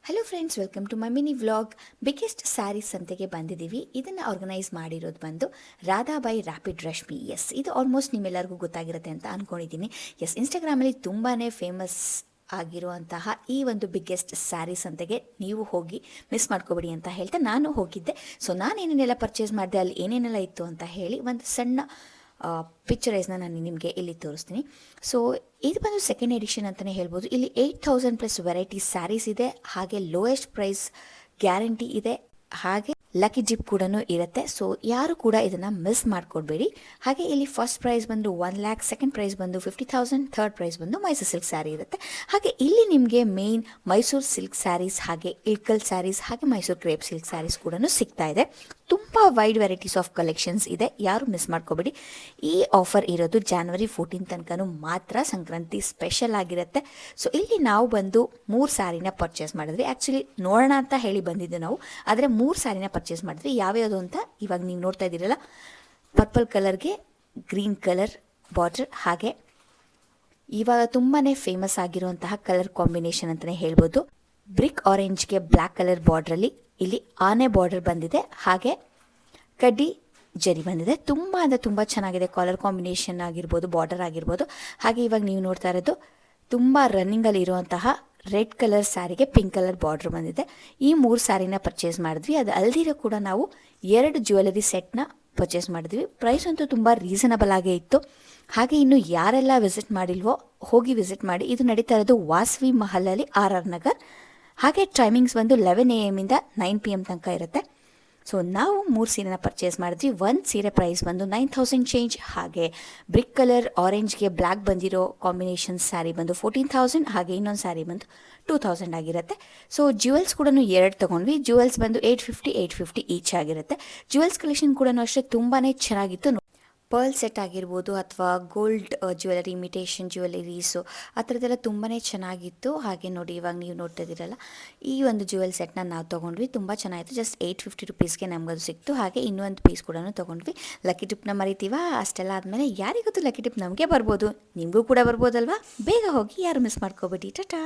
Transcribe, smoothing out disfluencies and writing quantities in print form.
Hello friends, welcome to my mini vlog. Biggest saris ಸಂತೆಗೆ ಬಂದಿದ್ದೀವಿ. ಇದನ್ನು ಆರ್ಗನೈಸ್ ಮಾಡಿರೋದು ಬಂದು ರಾಧಾಬಾಯಿ ರ್ಯಾಪಿಡ್ ರಶ್ಮಿ. ಎಸ್, ಇದು ಆಲ್ಮೋಸ್ಟ್ ನಿಮ್ಮೆಲ್ಲರಿಗೂ ಗೊತ್ತಾಗಿರುತ್ತೆ ಅಂತ ಅಂದ್ಕೊಂಡಿದ್ದೀನಿ. ಎಸ್, ಇನ್ಸ್ಟಾಗ್ರಾಮಲ್ಲಿ ತುಂಬಾ ಫೇಮಸ್ ಆಗಿರುವಂತಹ ಈ ಒಂದು ಬಿಗ್ಗೆಸ್ಟ್ ಸ್ಯಾರಿ ಸಂತೆಗೆ ನೀವು ಹೋಗಿ ಮಿಸ್ ಮಾಡ್ಕೋಬೇಡಿ ಅಂತ ಹೇಳ್ತಾ ನಾನು ಹೋಗಿದ್ದೆ. ಸೊ ನಾನು ಏನೇನೆಲ್ಲ ಪರ್ಚೇಸ್ ಮಾಡಿದೆ, ಅಲ್ಲಿ ಏನೇನೆಲ್ಲ ಇತ್ತು ಅಂತ ಹೇಳಿ ಒಂದು ಸಣ್ಣ ಪಿಕ್ಚರೈಸ್ನ ನಾನು ನಿಮಗೆ ಇಲ್ಲಿ ತೋರಿಸ್ತೀನಿ. ಸೊ ಇದು ಬಂದು ಸೆಕೆಂಡ್ ಎಡಿಷನ್ ಅಂತಲೇ ಹೇಳ್ಬೋದು. ಇಲ್ಲಿ 8000 ಪ್ಲಸ್ ವೆರೈಟೀಸ್ ಸ್ಯಾರೀಸ್ ಇದೆ, ಹಾಗೆ ಲೋಯೆಸ್ಟ್ ಪ್ರೈಸ್ ಗ್ಯಾರಂಟಿ ಇದೆ, ಹಾಗೆ ಲಕ್ಕಿ ಜಿಪ್ ಕೂಡ ಇರುತ್ತೆ. ಸೊ ಯಾರು ಕೂಡ ಇದನ್ನು ಮಿಸ್ ಮಾಡ್ಕೊಡ್ಬೇಡಿ. ಹಾಗೆ ಇಲ್ಲಿ ಫಸ್ಟ್ ಪ್ರೈಸ್ ಬಂದು 1 lakh, ಸೆಕೆಂಡ್ ಪ್ರೈಸ್ ಬಂದು 50,000, ಥರ್ಡ್ ಪ್ರೈಸ್ ಬಂದು ಮೈಸೂರು ಸಿಲ್ಕ್ ಸ್ಯಾರಿ ಇರುತ್ತೆ. ಹಾಗೆ ಇಲ್ಲಿ ನಿಮಗೆ ಮೇನ್ ಮೈಸೂರು ಸಿಲ್ಕ್ ಸ್ಯಾರೀಸ್, ಹಾಗೆ ಇಳ್ಕಲ್ ಸ್ಯಾರೀಸ್, ಹಾಗೆ ಮೈಸೂರು ಕ್ರೇಪ್ ಸಿಲ್ಕ್ ಸ್ಯಾರೀಸ್ ಕೂಡ ಸಿಗ್ತಾ ಇದೆ. ತುಂಬ ವೈಡ್ ವೆರೈಟೀಸ್ ಆಫ್ ಕಲೆಕ್ಷನ್ಸ್ ಇದೆ, ಯಾರು ಮಿಸ್ ಮಾಡ್ಕೋಬೇಡಿ. ಈ ಆಫರ್ ಇರೋದು January 14 ತನಕನೂ ಮಾತ್ರ, ಸಂಕ್ರಾಂತಿ ಸ್ಪೆಷಲ್ ಆಗಿರುತ್ತೆ. ಸೊ ಇಲ್ಲಿ ನಾವು ಬಂದು 3 ಸ್ಯಾರಿನ ಪರ್ಚೇಸ್ ಮಾಡಿದ್ವಿ. ಆ್ಯಕ್ಚುಲಿ ನೋಡೋಣ ಅಂತ ಹೇಳಿ ಬಂದಿದ್ದು ನಾವು, ಆದರೆ 3 ಸ್ಯಾರಿನ ಪರ್ಚೇಸ್ ಮಾಡಿದ್ವಿ. ಯಾವ್ಯಾವುದು ಅಂತ ಇವಾಗ ನೀವು ನೋಡ್ತಾ ಇದ್ದೀರಲ್ಲ, ಪರ್ಪಲ್ ಕಲರ್ಗೆ ಗ್ರೀನ್ ಕಲರ್ ಬಾರ್ಡರ್, ಹಾಗೆ ಇವಾಗ ತುಂಬಾ ಫೇಮಸ್ ಆಗಿರುವಂತಹ ಕಲರ್ ಕಾಂಬಿನೇಷನ್ ಅಂತಲೇ ಹೇಳ್ಬೋದು. ಬ್ರಿಕ್ ಆರೆಂಜ್ಗೆ ಬ್ಲ್ಯಾಕ್ ಕಲರ್ ಬಾರ್ಡ್ರಲ್ಲಿ ಇಲ್ಲಿ ಆನೆ ಬಾರ್ಡರ್ ಬಂದಿದೆ, ಹಾಗೆ ಕಡ್ಡಿ ಜರಿ ಬಂದಿದೆ. ತುಂಬ ಅಂದರೆ ತುಂಬ ಚೆನ್ನಾಗಿದೆ ಕಲರ್ ಕಾಂಬಿನೇಷನ್ ಆಗಿರ್ಬೋದು, ಬಾರ್ಡರ್ ಆಗಿರ್ಬೋದು. ಹಾಗೆ ಇವಾಗ ನೀವು ನೋಡ್ತಾ ಇರೋದು ತುಂಬ ರನ್ನಿಂಗಲ್ಲಿ ಇರುವಂತಹ ರೆಡ್ ಕಲರ್ ಸ್ಯಾರಿಗೆ ಪಿಂಕ್ ಕಲರ್ ಬಾರ್ಡರ್ ಬಂದಿದೆ. ಈ 3 ಸ್ಯಾರಿನ ಪರ್ಚೇಸ್ ಮಾಡಿದ್ವಿ. ಅದು ಅಲ್ದಿರೋ ಕೂಡ ನಾವು 2 ಜ್ಯುವೆಲರಿ ಸೆಟ್ನ ಪರ್ಚೇಸ್ ಮಾಡಿದ್ವಿ. ಪ್ರೈಸ್ ಅಂತೂ ತುಂಬ ರೀಸನಬಲ್ ಆಗೇ ಇತ್ತು. ಹಾಗೆ ಇನ್ನು ಯಾರೆಲ್ಲ ವಿಸಿಟ್ ಮಾಡಿಲ್ವೋ ಹೋಗಿ ವಿಸಿಟ್ ಮಾಡಿ. ಇದು ನಡೀತಾ ಇರೋದು ವಾಸವಿ ಮಹಲಲ್ಲಿ, RR ನಗರ್. ಹಾಗೆ ಟೈಮಿಂಗ್ಸ್ ಬಂದು 11 AM ಇಂದ 9 PM ತನಕ ಇರುತ್ತೆ. ಸೊ ನಾವು 3 ಸೀರೆನ ಪರ್ಚೇಸ್ ಮಾಡಿದ್ವಿ. ಒಂದು ಸೀರೆ ಪ್ರೈಸ್ ಬಂದು 9000 ಚೇಂಜ್, ಹಾಗೆ ಬ್ರಿಕ್ ಕಲರ್ ಆರೆಂಜ್ಗೆ ಬ್ಲ್ಯಾಕ್ ಬಂದಿರೋ ಕಾಂಬಿನೇಷನ್ ಸ್ಯಾರಿ ಬಂದು 14,000, ಹಾಗೆ ಇನ್ನೊಂದು ಸ್ಯಾರಿ ಬಂದು 2,000 ಆಗಿರುತ್ತೆ. ಸೊ ಜ್ಯುವೆಲ್ಸ್ ಕೂಡ 2 ತೊಗೊಂಡ್ವಿ. ಜ್ಯುವೆಲ್ಸ್ ಬಂದು 850 ಈಚ್ ಆಗಿರುತ್ತೆ. ಜ್ಯುವೆಲ್ಸ್ ಕಲೆಕ್ಷನ್ ಕೂಡ ಅಷ್ಟೇ ತುಂಬಾ ಚೆನ್ನಾಗಿತ್ತು. ಪರ್ಲ್ ಸೆಟ್ ಆಗಿರ್ಬೋದು, ಅಥವಾ ಗೋಲ್ಡ್ ಜ್ಯುವೆಲರಿ, ಇಮಿಟೇಷನ್ ಜ್ಯುವೆಲರೀಸು, ಆ ಥರದ್ದೆಲ್ಲ ತುಂಬಾ ಚೆನ್ನಾಗಿತ್ತು. ಹಾಗೆ ನೋಡಿ, ಇವಾಗ ನೀವು ನೋಡ್ತಾ ಇದ್ದೀರಲ್ಲ, ಈ ಒಂದು ಜ್ಯುವೆಲ್ ಸೆಟ್ನ ನಾವು ತೊಗೊಂಡ್ವಿ. ತುಂಬ ಚೆನ್ನಾಗಿತ್ತು. ಜಸ್ಟ್ 850 ರುಪೀಸ್ಗೆ ನಮಗದು ಸಿಕ್ತು. ಹಾಗೆ ಇನ್ನೊಂದು ಪೀಸ್ ಕೂಡ ತೊಗೊಂಡ್ವಿ. ಲಕ್ಕಿ ಟಿಪ್ನ ಮರಿತೀವ. ಅಷ್ಟೆಲ್ಲ ಆದಮೇಲೆ ಯಾರಿಗೊತ್ತು ಲಕ್ಕಿ ಟಿಪ್ ನಮಗೆ ಬರ್ಬೋದು, ನಿಮಗೂ ಕೂಡ ಬರ್ಬೋದಲ್ವಾ. ಬೇಗ ಹೋಗಿ, ಯಾರು ಮಿಸ್ ಮಾಡ್ಕೋಬೇಡಿ. ಟಾಟಾ.